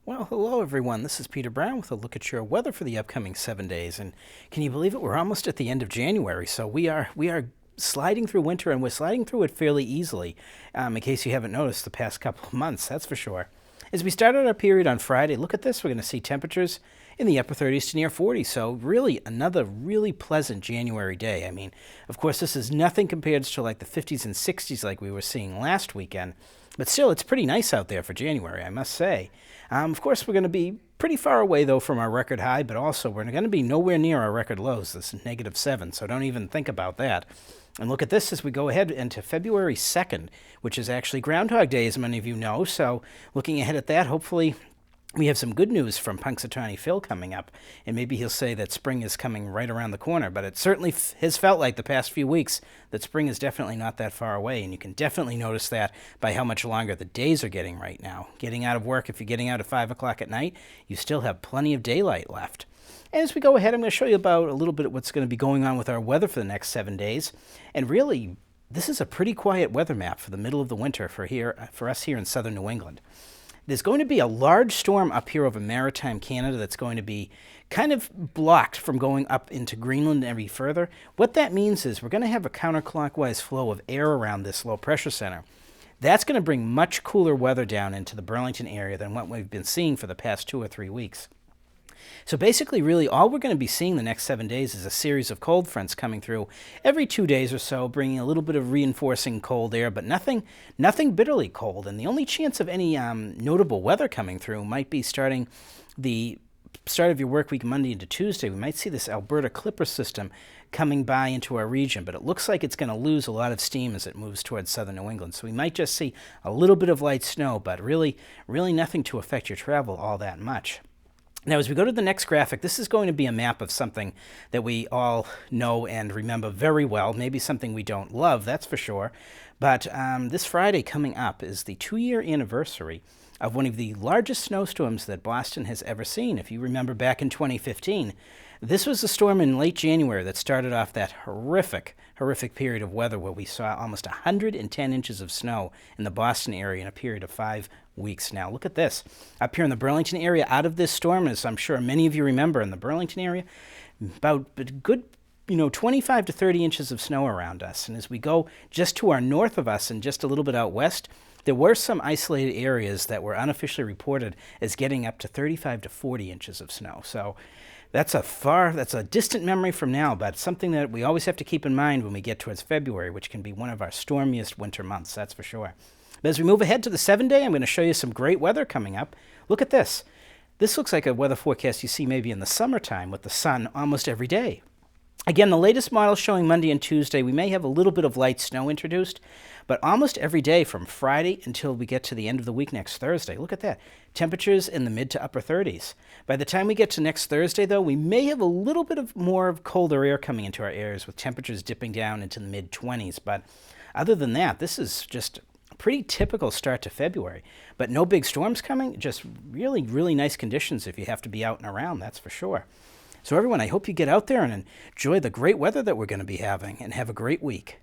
Well, hello everyone. This is Peter Brown with a look at your weather for the upcoming 7 days. And can you believe it? We're almost at the end of January, so we are sliding through winter, and we're sliding through it fairly easily. In case you haven't noticed the past couple of months, that's for sure. As we start out our period on Friday, look at this. We're going to see temperatures in the upper 30s to near 40. So really another really pleasant January day. I mean, of course, this is nothing compared to like the 50s and 60s like we were seeing last weekend. But still, it's pretty nice out there for January, I must say. Of course, we're going to be pretty far away, though, from our record high, but also we're going to be nowhere near our record lows, this -7, so don't even think about that. And look at this as we go ahead into February 2nd, which is actually Groundhog Day, as many of you know. So looking ahead at that, hopefully we have some good news from Punxsutawney Phil coming up, and maybe he'll say that spring is coming right around the corner, but it certainly has felt like the past few weeks that spring is definitely not that far away, and you can definitely notice that by how much longer the days are getting right now. Getting out of work, if you're getting out at 5 o'clock at night, you still have plenty of daylight left. And as we go ahead, I'm going to show you about a little bit of what's going to be going on with our weather for the next 7 days, and really, this is a pretty quiet weather map for the middle of the winter for us here in southern New England. There's going to be a large storm up here over maritime Canada that's going to be kind of blocked from going up into Greenland any further. What that means is we're going to have a counterclockwise flow of air around this low pressure center. That's going to bring much cooler weather down into the Burlington area than what we've been seeing for the past 2 or 3 weeks. So basically, really, all we're going to be seeing the next 7 days is a series of cold fronts coming through every 2 days or so, bringing a little bit of reinforcing cold air, but nothing bitterly cold. And the only chance of any notable weather coming through might be starting the start of your work week Monday into Tuesday. We might see this Alberta Clipper system coming by into our region, but it looks like it's going to lose a lot of steam as it moves towards southern New England. So we might just see a little bit of light snow, but really nothing to affect your travel all that much. Now, as we go to the next graphic, this is going to be a map of something that we all know and remember very well, maybe something we don't love, that's for sure. But this Friday coming up is the 2-year anniversary of one of the largest snowstorms that Boston has ever seen. If you remember back in 2015, this was a storm in late January that started off that horrific period of weather where we saw almost 110 inches of snow in the Boston area in a period of 5 weeks. Now, look at this. Up here in the Burlington area, out of this storm, as I'm sure many of you remember, in the Burlington area, about a good 25 to 30 inches of snow around us. And as we go just to our north of us and just a little bit out west, there were some isolated areas that were unofficially reported as getting up to 35 to 40 inches of snow. So that's a distant memory from now, but something that we always have to keep in mind when we get towards February, which can be one of our stormiest winter months, that's for sure. But as we move ahead to the 7-day, I'm going to show you some great weather coming up. Look at this. This looks like a weather forecast you see maybe in the summertime with the sun almost every day. Again, the latest model showing Monday and Tuesday, we may have a little bit of light snow introduced, but almost every day from Friday until we get to the end of the week next Thursday. Look at that. Temperatures in the mid to upper 30s. By the time we get to next Thursday, though, we may have a little bit of more of colder air coming into our areas with temperatures dipping down into the mid-20s. But other than that, this is just a pretty typical start to February. But no big storms coming, just really nice conditions if you have to be out and around, that's for sure. So everyone, I hope you get out there and enjoy the great weather that we're going to be having, and have a great week.